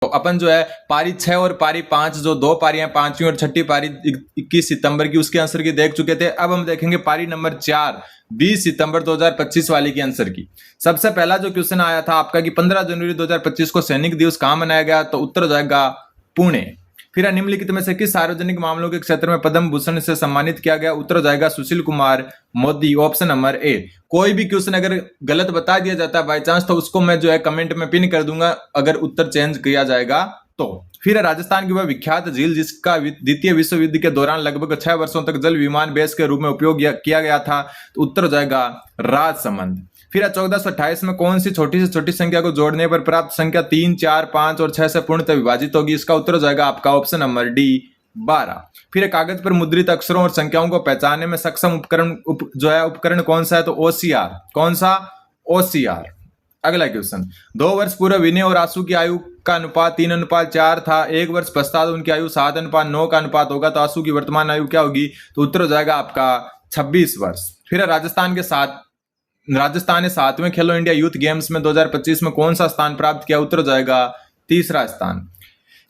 तो अपन जो है पारी 6 और पारी 5 जो दो पारियां 5वीं और 6ठी पारी 21 सितंबर की उसके आंसर की देख चुके थे। अब हम देखेंगे पारी नंबर 4 20 सितंबर 2025 वाली की आंसर की। सबसे पहला जो क्वेश्चन आया था आपका कि 15 जनवरी 2025 को सैनिक दिवस कहां मनाया गया, तो उत्तर हो जाएगा पुणे। फिर निम्नलिखित में से किस सार्वजनिक मामलों के क्षेत्र में पद्म भूषण से सम्मानित किया गया, उत्तर हो जाएगा Sushil Kumar Modi, option number A. कोई भी क्वेश्चन अगर गलत बता दिया जाता है बाय चांस तो उसको मैं जो है कमेंट में पिन कर दूंगा अगर उत्तर चेंज किया जाएगा तो। फिर राजस्थान की वह विख्यात झील जिसका द्वितीय विश्व युद्ध के दौरान लगभग 6 वर्षों तक जल विमान बेस के रूप में उपयोग किया गया था, तो उत्तर हो जाएगा राजसमंद। फिर 1428 में कौन सी छोटी से छोटी संख्या को जोड़ने पर प्राप्त संख्या 3, 4, 5 और 6 से पूर्णतः विभाजित होगी, इसका उत्तर हो जाएगा आपका ऑप्शन नंबर डी 12। फिर कागज पर मुद्रित अक्षरों और संख्याओं को पहचानने में सक्षम उपकरण कौन सा है, तो ओसीआर। कौन सा? ओसीआर। अगला क्वेश्चन, 2 वर्ष पूर्व विनय और आंसू की आयु का अनुपात 3:4 था, 1 वर्ष पश्चात उनकी आयु 7:9 का अनुपात होगा, तो आंसू की वर्तमान आयु क्या होगी, तो उत्तर हो जाएगा आपका 26 वर्ष। फिर राजस्थान ने 7वें खेलो इंडिया यूथ गेम्स में 2025 में कौन सा स्थान प्राप्त किया, उत्तर हो जाएगा तीसरा स्थान।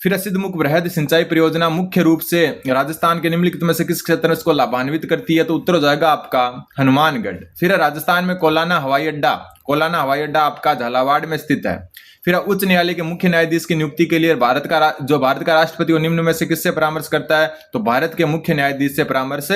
फिर सिद्धमुख वृहद सिंचाई परियोजना मुख्य रूप से राजस्थान के निम्नलिखित में से किस क्षेत्र को लाभान्वित करती है, तो उत्तर हो जाएगा आपका हनुमानगढ़। फिर राजस्थान में कोलाना हवाई अड्डा आपका झालावाड़ में स्थित है। फिर उच्च न्यायालय के मुख्य न्यायाधीश की नियुक्ति के लिए भारत का राष्ट्रपति वो निम्न में से किससे परामर्श करता है, तो भारत के मुख्य न्यायाधीश से परामर्श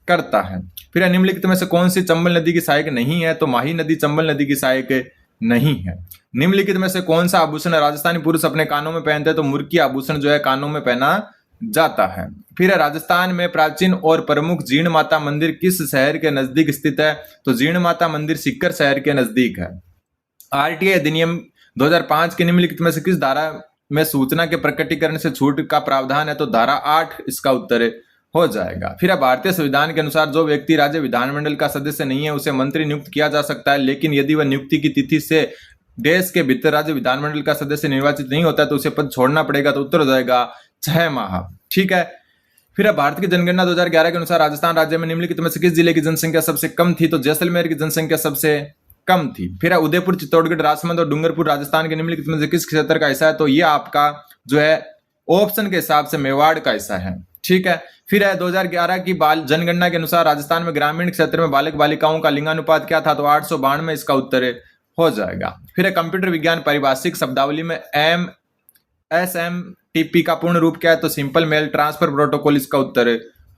करता है। फिर निम्नलिखित में से कौन सी चंबल नदी की सहायक नहीं है, तो माही नदी चंबल नदी की सहायक नहीं है। निम्नलिखित में से कौन सा आभूषण राजस्थानी पुरुष अपने कानों में पहनते हैं, तो मुर्की आभूषण जो है कानों में पहना जाता है। फिर राजस्थान में प्राचीन और प्रमुख जीर्ण माता मंदिर किस शहर के नजदीक स्थित है, तो जीर्ण माता मंदिर सीकर शहर के नजदीक है। आरटीआई अधिनियम 2005 के निम्नलिखित में से किस धारा में सूचना के प्रकटीकरण से छूट का प्रावधान है, तो धारा 8 इसका उत्तर हो जाएगा। फिर भारतीय संविधान के अनुसार जो व्यक्ति राज्य विधानमंडल का सदस्य नहीं है उसे मंत्री नियुक्त किया जा सकता है, लेकिन यदि वह नियुक्ति की तिथि से देश के भीतर राज्य विधानमंडल का सदस्य निर्वाचित नहीं होता तो उसे पद छोड़ना पड़ेगा, तो उत्तर हो जाएगा 6 माह। ठीक है। फिर भारत की जनगणना 2011 के अनुसार राजस्थान राज्य में निम्नलिखित में से किस जिले की जनसंख्या सबसे कम थी, तो जैसलमेर की जनसंख्या सबसे कम थी। फिर उदयपुर, चित्तौड़गढ़, राजसमंद और डूंगरपुर राजस्थान के निम्नलिखित में से किस क्षेत्र का हिस्सा है, तो यह आपका जो है ऑप्शन के हिसाब से मेवाड़ का हिस्सा है। ठीक है। फिर 2011 की जनगणना के अनुसार राजस्थान में ग्रामीण क्षेत्र में बालक बालिकाओं का लिंगानुपात क्या था, तो 892, इसका उत्तर हो जाएगा। फिर कंप्यूटर विज्ञान पारिभाषिक शब्दावली में SMTP का पूर्ण रूप क्या है, तो सिंपल मेल ट्रांसफर प्रोटोकॉल, इसका उत्तर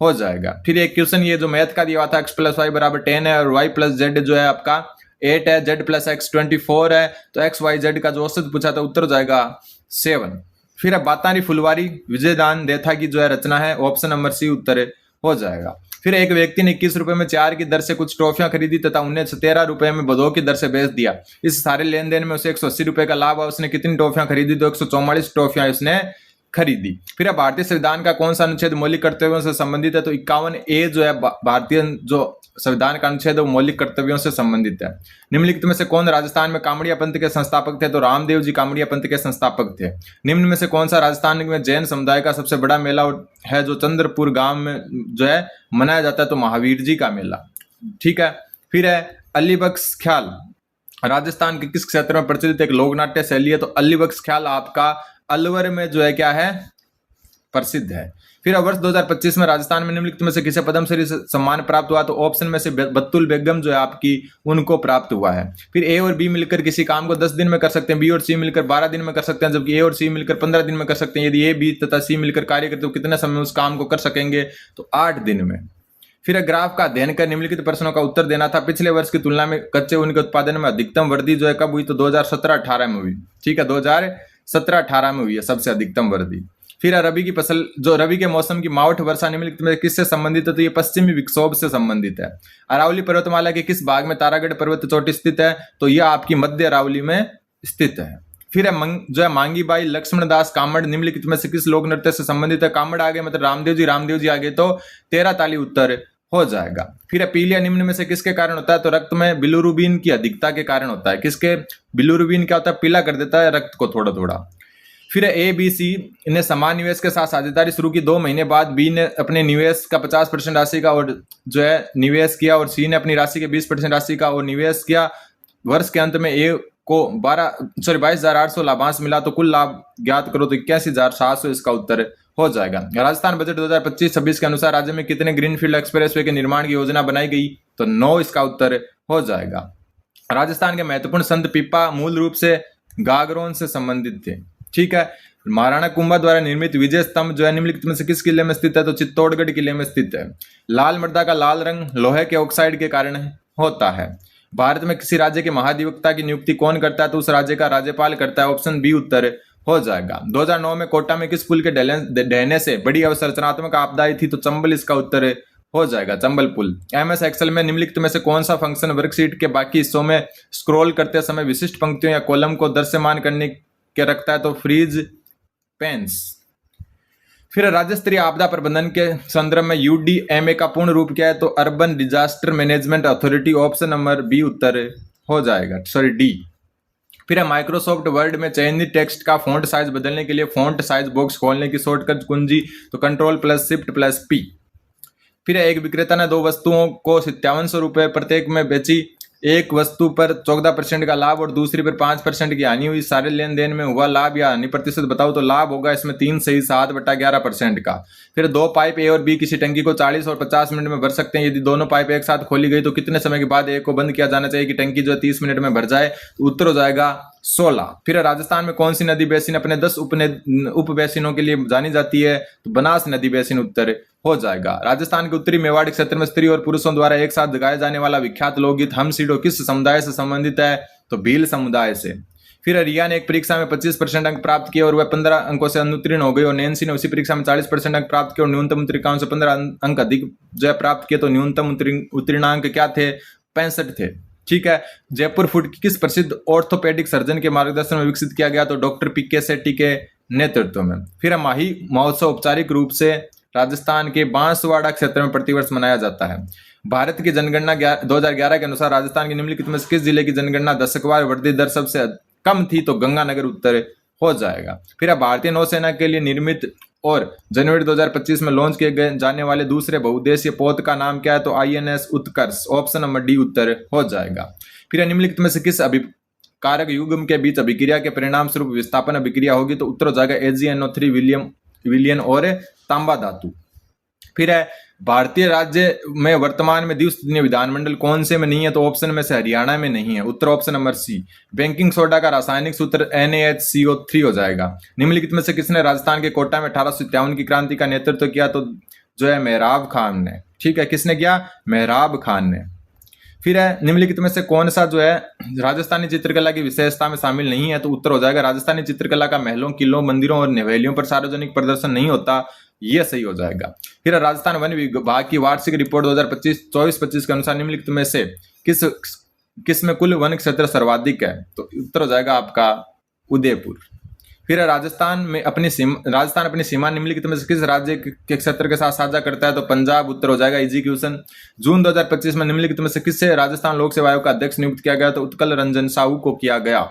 हो जाएगा। फिर एक क्वेश्चन ये जो मैथ का दिया हुआ था x + y = 10 है और y + z जो है आपका 8 है, z + x 24 है, तो x y z का जो औसत पूछा था उत्तर हो जाएगा 7। फिर बातारी फुलवारी विजयदान देथा की जो है रचना है, ऑप्शन नंबर सी उत्तर हो जाएगा। फिर एक व्यक्ति ने 21 रुपए में 4 की दर से कुछ ट्रॉफियां खरीदी तथा उन्हें 13 रुपए में 2 की दर से बेच दिया। इस सारे लेन देन में उसे 180 रुपए का लाभ हुआ। उसने कितनी ट्रॉफियां खरीदी, तो 144 ट्रॉफियां उसने खरीदी। फिर भारतीय संविधान का कौन सा अनुच्छेद मौलिक कर्तव्यों से संबंधित है, तो 51A जो है भारतीय जो संविधान का अनुच्छेद वो मौलिक कर्तव्यों से संबंधित है। निम्नलिखित में से कौन राजस्थान में कामड़िया पंथ के संस्थापक थे, तो रामदेव जी कामड़िया पंथ के संस्थापक थे। निम्न में से कौन सा राजस्थान में जैन समुदाय का सबसे बड़ा मेला है जो चंद्रपुर गांव में जो है मनाया जाता है, तो महावीर जी का मेला। ठीक है। फिर अलीबख्श ख्याल राजस्थान के किस क्षेत्र में प्रचलित एक लोक नाट्य शैली है, तो अलीबख्श ख्याल आपका अलवर में जो है क्या है, प्रसिद्ध है। फिर वर्ष 2025 में राजस्थान में निम्नलिखित में से किसे पद्मश्री सम्मान प्राप्त हुआ, तो ऑप्शन में से बत्तुल बेगम जो है आपकी उनको प्राप्त हुआ है। फिर ए और बी मिलकर किसी काम को 10 दिन में कर सकते हैं, बी और सी मिलकर 12 दिन में कर सकते हैं, जबकि ए और सी मिलकर 15 दिन में कर सकते हैं। यदि ए, बी तथा सी मिलकर कार्य करते तो कितने समय में उस काम को कर सकेंगे, तो 8 दिन में। फिर ग्राफ का अध्ययन कर निम्नलिखित प्रश्नों का उत्तर देना था। पिछले वर्ष की तुलना में कच्चे ऊन के उत्पादन में अधिकतम वृद्धि जो है कब हुई, तो 2017-18 में हुई। ठीक है, 2017-18 में हुई है सबसे अधिकतम वृद्धि। फिर रबी की फसल जो रबी के मौसम की मावठ वर्षा निम्नलिखित में किससे संबंधित है, तो ये पश्चिमी विक्षोभ से संबंधित है। अरावली पर्वतमाला के किस भाग में तारागढ़ पर्वत चोटी स्थित है, तो यह आपकी मध्य अरावली में स्थित है। फिर जो है मांगी बाई लक्ष्मण दास कामड़ निम्नलिखित में से किस लोक नृत्य से संबंधित है। कामड़ आगे मतलब रामदेव जी आगे, तो 13 ताली उत्तर हो जाएगा। फिर पीलिया निम्न में से किसके कारण होता है, तो रक्त में बिलिरुबिन की अधिकता के कारण होता है। किसके? बिलिरुबिन क्या होता है, पीला कर देता है रक्त को थोड़ा थोड़ा। फिर ए, बी, सी ने समान निवेश के साथ साझेदारी शुरू की। 2 महीने बाद बी ने अपने निवेश का 50% राशि का और जो है निवेश किया और सी ने अपनी राशि के 20% राशि का और निवेश किया। वर्ष के अंत में ए को 22,800 लाभांश मिला तो कुल लाभ ज्ञात करो तो 81,700 इसका उत्तर हो जाएगा। राजस्थान बजट 2025-26 के अनुसार राज्य में कितने ग्रीनफील्ड एक्सप्रेसवे के निर्माण की योजना बनाई गई, तो 9 इसका उत्तर हो जाएगा। राजस्थान के महत्वपूर्ण संत पीपा मूल रूप से गागरोन से संबंधित थे। ठीक है, महाराणा कुंभा द्वारा निर्मित विजय स्तंभ जो है निम्नलिखित में से किस किले में स्थित है, तो चित्तौड़गढ़ किले में स्थित है। लाल मृदा का लाल रंग लोहे के ऑक्साइड के कारण होता है। भारत में किसी राज्य के महाधिवक्ता की नियुक्ति कौन करता है, तो उस राज्य का राज्यपाल करता है। ऑप्शन बी उत्तर हो जाएगा। 2009 में कोटा में किस पुल के ढहने से बड़ी अवसरचनात्मक आपदा आई थी, तो चंबल इसका उत्तर हो जाएगा, चंबल पुल। एमएस एक्सेल में निम्नलिखित में से कौन सा फंक्शन वर्कशीट के बाकी हिस्सों में स्क्रॉल करते समय विशिष्ट पंक्तियों या कॉलम को दृश्यमान करने के रखता है, तो फ्रीज पेंस। फिर राज्य स्तरीय आपदा प्रबंधन के संदर्भ में यूडीएमए का पूर्ण रूप क्या है, तो urban disaster management authority. Option number B उत्तर हो जाएगा, सॉरी डी। फिर है माइक्रोसॉफ्ट वर्ड में चयनित टेक्स्ट का फॉन्ट साइज बदलने के लिए फॉन्ट साइज बॉक्स खोलने की शॉर्टकट कुंजी, तो Ctrl+Shift+P। फिर एक विक्रेता ने 2 वस्तुओं को 5700 रुपये प्रत्येक में बेची। एक वस्तु पर 14% का लाभ और दूसरी पर 5% की हानि हुई। सारे लेन देन में हुआ लाभ या हानि प्रतिशत बताओ, तो लाभ होगा इसमें 3 सही 7/11% का। फिर 2 पाइप ए और बी किसी टंकी को 40 और 50 मिनट में भर सकते हैं। यदि दोनों पाइप एक साथ खोली गई तो कितने समय के बाद ए को बंद किया जाना चाहिए कि टंकी जो 30 मिनट में भर जाए, तो उत्तर हो जाएगा 16। फिर राजस्थान में कौन सी नदी बेसिन अपने 10 उप बेसिनों के लिए जानी जाती है, तो बनास नदी बेसिन उत्तर हो जाएगा। राजस्थान के उत्तरी मेवाड़ी क्षेत्र में स्त्री और पुरुषों द्वारा एक साथ गाया जाने वाला विख्यात लोकगीत हम सीडो किस समुदाय से संबंधित है, तो भील समुदाय से। फिर रिया ने एक परीक्षा में 25% अंक प्राप्त किए और वह 15 अंकों से अनुत्तीर्ण हो गई, और नैन्सी ने उसी परीक्षा में 40% अंक प्राप्त किए और न्यूनतम उत्तीर्णांक से 15 अंक अधिक जो है प्राप्त किए, तो न्यूनतम उत्तीर्णांक क्या थे, 65 थे। ठीक है, जयपुर फूड किस प्रसिद्ध ऑर्थोपेडिक सर्जन के मार्गदर्शन में विकसित किया गया, तो डॉक्टर पीके सेट्टी के नेतृत्व में। फिर माही महोत्सव औपचारिक रूप से राजस्थान के बांसवाड़ा क्षेत्र में प्रतिवर्ष मनाया जाता है। भारत की जनगणना 2011 के अनुसार राजस्थान के निम्नलिखित में किस जिले की जनगणना दशकवार वृद्धि दर सबसे कम थी, तो गंगानगर उत्तर हो जाएगा। फिर भारतीय नौसेना के लिए निर्मित और जनवरी 2025 में लॉन्च किए गए जाने वाले दूसरे बहुउद्देशीय पोत का नाम क्या है, तो INS उत्कर्ष। ऑप्शन नंबर डी उत्तर हो जाएगा। फिर निम्नलिखित में से किस अभिकारक युग्म के बीच अभिक्रिया के परिणाम स्वरूप विस्थापन अभिक्रिया होगी, तो उत्तर हो जाएगा AgNO3 विलियन और तांबा धातु। फिर है भारतीय राज्य में वर्तमान में द्विसदनीय विधानमंडल कौन से में नहीं है, तो ऑप्शन में से हरियाणा में नहीं है, उत्तर option number C. Baking soda का रासायनिक सूत्र NaHCO3 हो जाएगा। निम्नलिखित में से किसने राजस्थान के कोटा में 1857 की क्रांति का नेतृत्व किया, तो जो है मेहराब खान ने। ठीक है, किसने किया, मेहराब खान ने। फिर है निम्नलिखित में से कौन सा जो है राजस्थानी चित्रकला की विशेषता में शामिल नहीं है, तो उत्तर हो जाएगा राजस्थानी चित्रकला का महलों, किलों, मंदिरों और हवेलियों पर सार्वजनिक प्रदर्शन नहीं होता, यह सही हो जाएगा। फिर राजस्थान वन विभाग की वार्षिक रिपोर्ट 2024-25 के अनुसार निम्नलिखित में से किस में कुल वन क्षेत्र सर्वाधिक है, तो उत्तर हो जाएगा आपका उदयपुर। फिर राजस्थान अपनी सीमा निम्नलिखित में से किस राज्य के क्षेत्र के साथ साझा करता है, तो पंजाब उत्तर हो जाएगा, इजी क्वेश्चन। जून 2025 में निम्नलिखित में से किससे राजस्थान लोक सेवा आयोग का अध्यक्ष नियुक्त किया गया, तो उत्कल रंजन साहू को किया गया।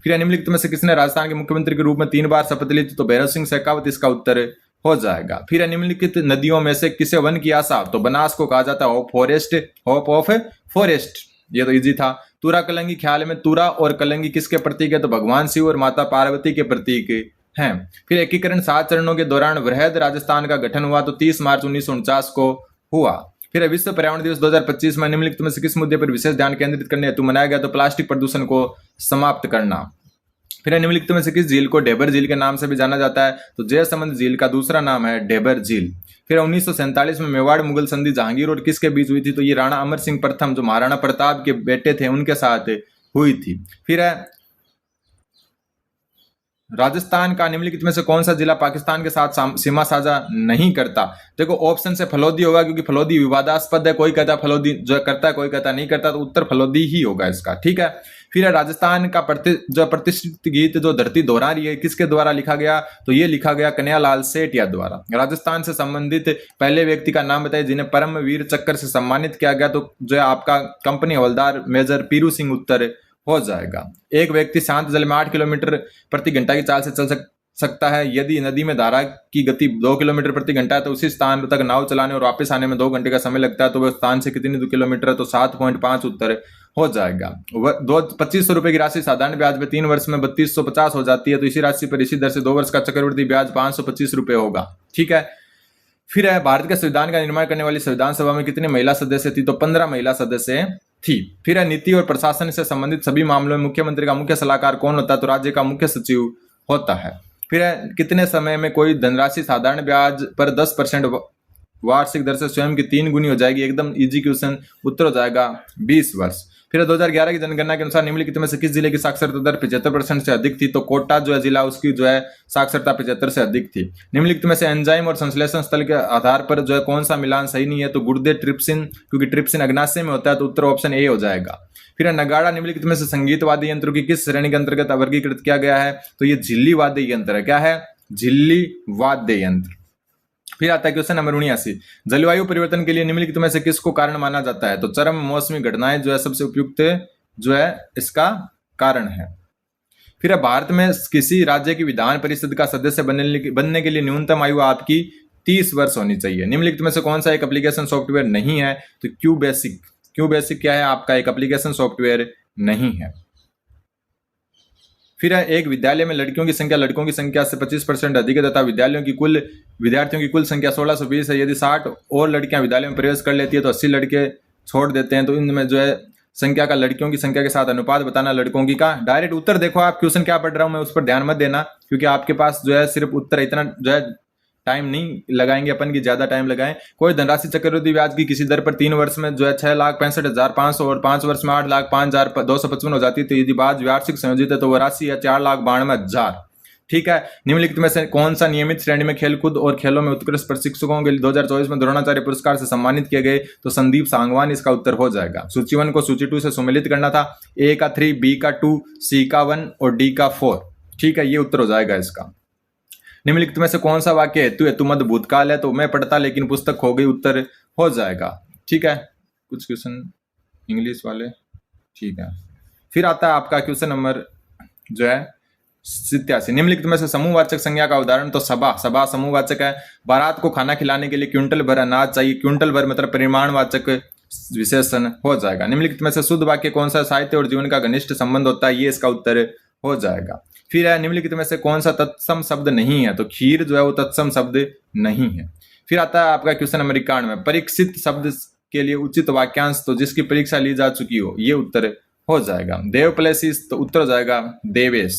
फिर निम्नलिखित में से किसने राजस्थान के मुख्यमंत्री के रूप में 3 बार शपथ ली, तो भैरव सिंह शेखावत इसका उत्तर हो जाएगा। फिर निम्नलिखित नदियों में से किसे वन की आशा, तो बनास को कहा जाता है होप ऑफ फॉरेस्ट, ये तो इजी था। तुरा कलंगी ख्याल में तुरा और कलंगी किसके प्रतीक है, तो भगवान शिव और माता पार्वती के प्रतीक हैं। फिर एकीकरण 7 चरणों के दौरान वृहद राजस्थान का गठन हुआ, तो 30 मार्च 1949 को हुआ। फिर विश्व पर्यावरण दिवस 2025 में निम्नलिखित में से किस मुद्दे पर विशेष ध्यान केंद्रित करने हेतु मनाया गया, तो प्लास्टिक प्रदूषण को समाप्त करना। फिर निम्नलिखित में से किस झील को ढेबर झील के नाम से भी जाना जाता है, तो जयसमंद झील का दूसरा नाम है ढेबर झील। फिर 1947 में मेवाड़ मुगल संधि जहांगीर और किसके बीच हुई थी, तो ये राणा अमर सिंह प्रथम जो महाराणा प्रताप के बेटे थे उनके साथ हुई थी। फिर है राजस्थान का निम्नलिखित में से कौन सा जिला पाकिस्तान के साथ सीमा साझा नहीं करता, देखो ऑप्शन से फलोदी होगा क्योंकि फलोदी विवादास्पद है, कोई कहता फलोदी जो करता है कोई कहता नहीं करता, तो उत्तर फलोदी ही होगा इसका। ठीक है, फिर है राजस्थान का प्रतिष्ठित गीत जो धरती दोहरा रही है किसके द्वारा लिखा गया, तो ये लिखा गया कन्हैयालाल सेठिया द्वारा। राजस्थान से संबंधित पहले व्यक्ति का नाम बताइए जिन्हें परमवीर चक्र से सम्मानित किया गया, तो जो है आपका कंपनी हवलदार मेजर पीरू सिंह उत्तर हो जाएगा। एक व्यक्ति शांत जल में 8 किलोमीटर प्रति घंटा की चाल से चल सकता है। यदि नदी में धारा की गति 2 किलोमीटर प्रति घंटा है तो उसी स्थान तक नाव चलाने और वापस आने में 2 घंटे का समय लगता है, तो वह स्थान से कितनी 2 किलोमीटर है, तो 7.5 उत्तर हो जाएगा। 2500 रुपए की राशि साधारण ब्याज में 3 वर्ष में 3250 हो जाती है, तो इसी राशि पर इसी दर से 2 वर्ष का चक्रवृद्धि ब्याज 525 रुपए होगा। ठीक है। फिर है, भारत के संविधान का निर्माण करने वाली संविधान सभा में कितने महिला सदस्य थी, तो 15 महिला सदस्य थी। फिर है, नीति और प्रशासन से संबंधित सभी मामलों में मुख्यमंत्री का मुख्य सलाहकार कौन होता है, तो राज्य का मुख्य सचिव होता है। फिर है, कितने समय में कोई धनराशि साधारण ब्याज पर 10% वार्षिक दर से स्वयं की 3 गुनी हो जाएगी। एकदम इजी क्वेश्चन, उत्तर हो जाएगा 20 वर्ष। फिर 2011 की जनगणना के अनुसार निम्नलिखित में से किस जिले की साक्षरता दर 75% से अधिक थी, तो कोटा जो है जिला, उसकी जो है साक्षरता 75 से अधिक थी। निम्नलिखित में से एंजाइम और संश्लेषण स्थल के आधार पर जो है कौन सा मिलान सही नहीं है, तो गुर्दे ट्रिप्सिन, क्योंकि ट्रिप्सिन अग्नाशय में होता है, तो उत्तर ऑप्शन ए हो जाएगा। फिर नगाड़ा निम्नलिखित में से संगीत वाद्य यंत्रों की किस श्रेणी के अंतर्गत वर्गीकृत किया गया है, तो ये झिल्ली वाद्य यंत्र है। क्या है? झिल्ली वाद्य यंत्र। फिर आता है क्वेश्चन नंबर 79, जलवायु परिवर्तन के लिए निम्नलिखित में से किसको कारण माना जाता है, तो चरम मौसमी घटनाएं जो है सबसे उपयुक्त जो है इसका कारण है। फिर भारत में किसी राज्य की विधान परिषद का सदस्य बनने के लिए न्यूनतम आयु आपकी 30 वर्ष होनी चाहिए। निम्नलिखित में से कौन सा एक एप्लीकेशन सॉफ्टवेयर नहीं है, तो क्यू बेसिक। क्यू बेसिक क्या है? आपका एक एप्लीकेशन सॉफ्टवेयर नहीं है। फिर है, एक विद्यालय में लड़कियों की संख्या लड़कों की संख्या से 25% अधिक है तथा विद्यार्थियों की कुल संख्या 1620 है। यदि 60 और लड़कियां विद्यालय में प्रवेश कर लेती है तो 80 लड़के छोड़ देते हैं, तो इनमें जो है संख्या का लड़कियों की संख्या के साथ अनुपात बताना लड़कों की का। डायरेक्ट उत्तर देखो, आप क्वेश्चन क्या पढ़ रहा हूं मैं उस पर ध्यान मत देना, क्योंकि आपके पास जो है सिर्फ उत्तर, इतना जो है टाइम नहीं लगाएंगे अपन की, ज्यादा टाइम लगाएं। कोई धनराशि चक्रवृद्धि ब्याज की किसी दर पर 3 वर्ष में जो है 6,65,500 और 5 वर्ष में 8,05,255 हो जाती है, तो यदि ब्याज वार्षिक संयोजित है तो वह राशि है 4,92,000। ठीक है। निम्नलिखित में से कौन सा नियमित श्रेणी में खेलकूद और खेलों में उत्कृष्ट प्रशिक्षकों के लिए 2024 में द्रोणाचार्य पुरस्कार से सम्मानित किए गए, तो संदीप सांगवान इसका उत्तर हो जाएगा। सूची 1 को सूची 2 से सुमेलित करना था। ए का 3, बी का 2, सी का 1 और डी का 4। ठीक है, ये उत्तर हो जाएगा इसका। निम्नलिखित में से कौन सा वाक्य हेतु मध्य भूतकाल है, तो मैं पढ़ता लेकिन पुस्तक खो गई, उत्तर हो जाएगा। ठीक है, कुछ क्वेश्चन इंग्लिश वाले। ठीक है। फिर आता है आपका क्वेश्चन नंबर जो है 87, निम्नलिखित में से समूहवाचक संज्ञा का उदाहरण, तो सभा। सभा समूहवाचक है। बारात को खाना खिलाने के लिए क्विंटल भर अनाज चाहिए। क्विंटल भर मतलब परिमाणवाचक विशेषण हो जाएगा। निम्नलिखित में से शुद्ध वाक्य कौन सा साहित्य और जीवन का घनिष्ठ संबंध होता है, ये इसका उत्तर हो जाएगा। फिर है, निम्नलिखित में से कौन सा तत्सम शब्द नहीं है, तो खीर जो है वो तत्सम शब्द नहीं है। फिर आता है आपका क्वेश्चन नंबर 91, परीक्षित शब्द के लिए उचित वाक्यांश, तो जिसकी परीक्षा ली जा चुकी हो, ये उत्तर हो जाएगा। देव प्लेसिस, तो उत्तर हो जाएगा देवेश।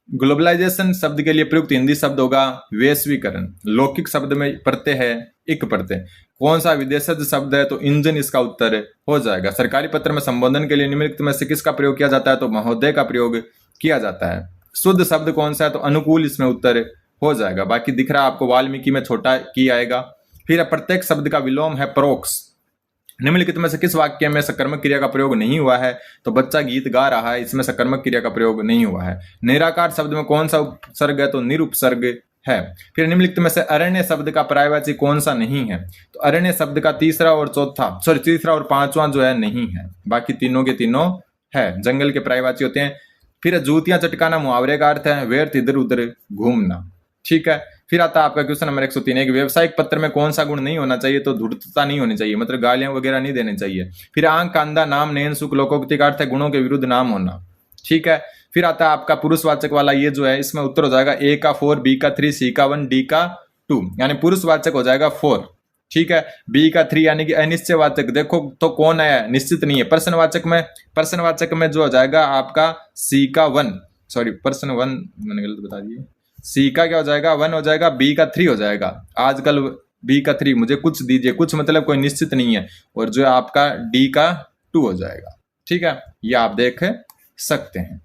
ग्लोबलाइजेशन शब्द के लिए प्रयुक्त हिंदी शब्द होगा वैश्वीकरण। लौकिक शब्द में प्रत्यय है इक प्रत्यय। कौन सा विदेशज शब्द है, तो इंजन इसका उत्तर हो जाएगा। सरकारी पत्र में संबोधन के लिए निम्नलिखित में से किसका प्रयोग किया जाता है, तो महोदय का प्रयोग किया जाता है। शुद्ध शब्द कौन सा है, तो अनुकूल इसमें उत्तर हो जाएगा। बाकी दिख रहा है आपको वाल्मीकि में छोटा की आएगा। फिर प्रत्येक शब्द का विलोम है परोक्ष। निम्नलिखित में से किस वाक्य में सकर्मक क्रिया का प्रयोग नहीं हुआ है, तो बच्चा गीत गा रहा है, इसमें सकर्मक क्रिया का प्रयोग नहीं हुआ है। निराकार शब्द में कौन सा उपसर्ग है, तो निरुपसर्ग है। फिर निम्नलिखित में से अरण्य शब्द का पर्यायवाची कौन सा नहीं है, तो अरण्य शब्द का तीसरा और पांचवा जो है नहीं है, बाकी तीनों के तीनों है, जंगल के पर्यायवाची होते हैं। फिर जूतियां चटकाना मुहावरे का अर्थ है व्यर्थ इधर उधर घूमना। ठीक है। फिर आता है आपका क्वेश्चन नंबर 103, एक व्यवसायिक पत्र में कौन सा गुण नहीं होना चाहिए, तो धूर्तता नहीं होनी चाहिए, मतलब गालियां वगैरह नहीं देनी चाहिए। फिर आंख कांदा नाम नयन सुख लोकोक्ति का अर्थ है गुणों के विरुद्ध नाम होना। ठीक है। फिर आता है आपका पुरुषवाचक वाला, ये जो है इसमें उत्तर हो जाएगा ए का 4, बी का 3, सी का 1, डी का 2, यानी पुरुषवाचक हो जाएगा 4। ठीक है। बी का 3 यानी कि अनिश्चयवाचक, देखो तो कौन है, निश्चित नहीं है। प्रश्नवाचक में जो हो जाएगा आपका सी का 1, सॉरी प्रश्न 1 मैंने गलत बता दिए। सी का क्या हो जाएगा 1 हो जाएगा, बी का 3 हो जाएगा। आजकल बी का 3 मुझे कुछ दीजिए, कुछ मतलब कोई निश्चित नहीं है, और जो आपका डी का 2 हो जाएगा। ठीक है, ये आप देख सकते हैं।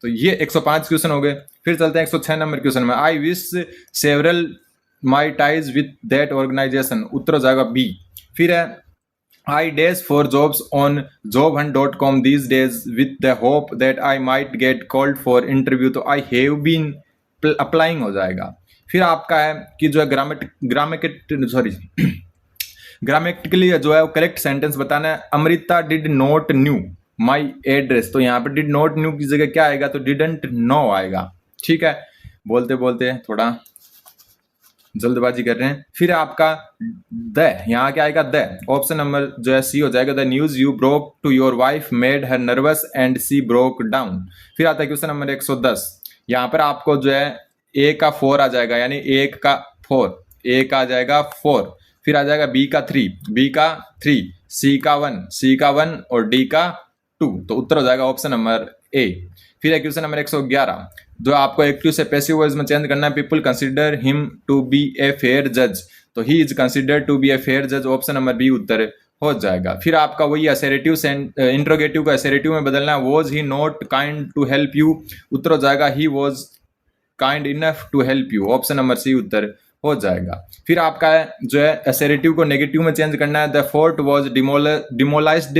तो ये 105 क्वेश्चन हो गए। फिर चलते हैं 106 नंबर क्वेश्चन में। I wish several my ties with that organization, उत्तर हो जाएगा बी। फिर है I dash for jobs on jobhunt.com these days with the hope that I might get called for interview, तो I have been applying हो जाएगा। फिर आपका है कि जो है ग्रामेटिकली जो है वो करेक्ट सेंटेंस बताना है। Amrita did not knew my address, तो यहाँ पे डिड नॉट न्यू की जगह क्या आएगा, तो डिडंट नो आएगा। ठीक है। बोलते बोलते थोड़ा जल्दबाजी कर रहे हैं। फिर आपका द, यहाँ क्या आएगा? द। ऑप्शन नंबर जो है सी हो जाएगा। The news you broke to your wife made her nervous and she broke down. फिर आता है क्वेश्चन नंबर 110। यहाँ पर आपको जो है ए का 4 आ जाएगा, यानी ए का 4, ए का आ जाएगा 4। फिर आ जाएगा बी का 3, बी का 3, सी का 1, सी का 1 और डी का 2। तो उत्तर हो जाएगा ऑप्शन नंबर ए। फिर है क्वेश्चन नंबर 111, जो आपको एक्टिव से पैसिव वॉइस में चेंज करना है। People consider him to be a fair जज, तो he is considered to be a fair जज, ऑप्शन नंबर बी उत्तर हो जाएगा। फिर आपका वही असरेटिव से इंट्रोगेटिव को असरेटिव में बदलना है। Was he not kind to help you, उत्तर हो जाएगा ही was kind enough to help you, option number C उत्तर हो जाएगा। फिर आपका जो है असरेटिव को नेगेटिव में चेंज करना है। The fort was demolished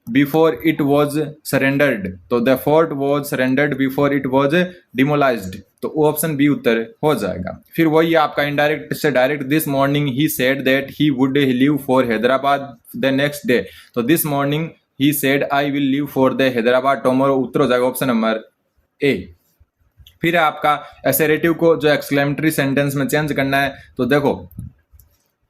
before it was surrendered, तो the fort was surrendered before it was demolished, तो ऑप्शन बी उत्तर हो जाएगा। फिर वही आपका इनडायरेक्ट से direct. This morning he said that he would leave for Hyderabad the next day, तो this morning he said I will leave for the Hyderabad tomorrow, उत्तर हो जाएगा ऑप्शन नंबर ए। फिर आपका असरेटिव को जो एक्सक्लेमेटरी सेंटेंस में चेंज करना है। तो देखो,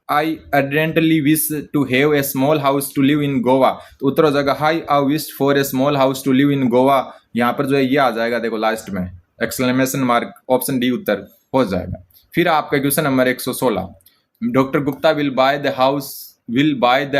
I urgently wish to have a small house to live in Goa, तो उत्तर हो जाएगा हाई I wish for a small house to live in Goa. यहाँ पर जो है ये आ जाएगा, देखो लास्ट में एक्सक्लेमेशन मार्क, ऑप्शन डी उत्तर हो जाएगा। फिर आपका question number 116, doctor Gupta will buy the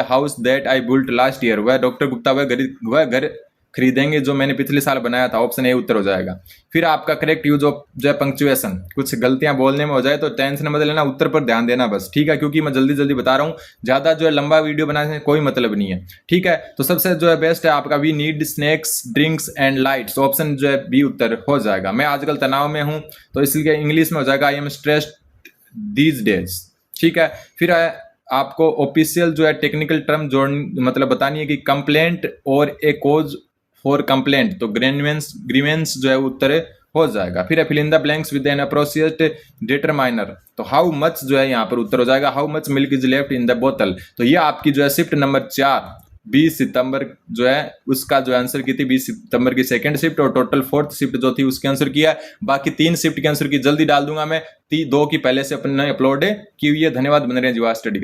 house that I built last year, वह डॉक्टर गुप्ता वह घर खरीदेंगे जो मैंने पिछले साल बनाया था, ऑप्शन ए उत्तर हो जाएगा। फिर आपका करेक्ट यूज ऑफ जो है पंक्चुएशन, कुछ गलतियां बोलने में हो जाए तो टेंशन मत लेना, उत्तर पर ध्यान देना बस, ठीक है, क्योंकि मैं जल्दी जल्दी बता रहा हूँ, ज्यादा जो है लंबा वीडियो बनाने से कोई मतलब नहीं है, ठीक है। तो सबसे जो है बेस्ट है आपका we need snacks drinks and lights, option जो है बी उत्तर हो जाएगा। मैं आजकल तनाव में हूँ तो इसलिए इंग्लिश में हो जाएगा I am stressed these days, ठीक है। फिर आपको ऑफिशियल जो है टेक्निकल टर्म जोड़ मतलब बतानी है कि कंप्लेंट और ए कॉज फॉर कंप्लेंट, तो ग्रीवेंस जो है उत्तर हो जाएगा। फिर fill in the blanks with an appropriate determiner, तो हाउ मच जो है यहाँ पर उत्तर हो जाएगा how much milk is left in the बोतल। तो ये आपकी जो है शिफ्ट नंबर 4 20 सितंबर जो है उसका जो आंसर की थी 20 सितंबर की सेकंड शिफ्ट, और टोटल 4th शिफ्ट जो थी उसके आंसर किया। बाकी 3 शिफ्ट के आंसर की जल्दी डाल दूंगा मैं, 2 की पहले से अपने अपलोड की हुई है। धन्यवाद, बने रहे जीवा स्टडी के साथ।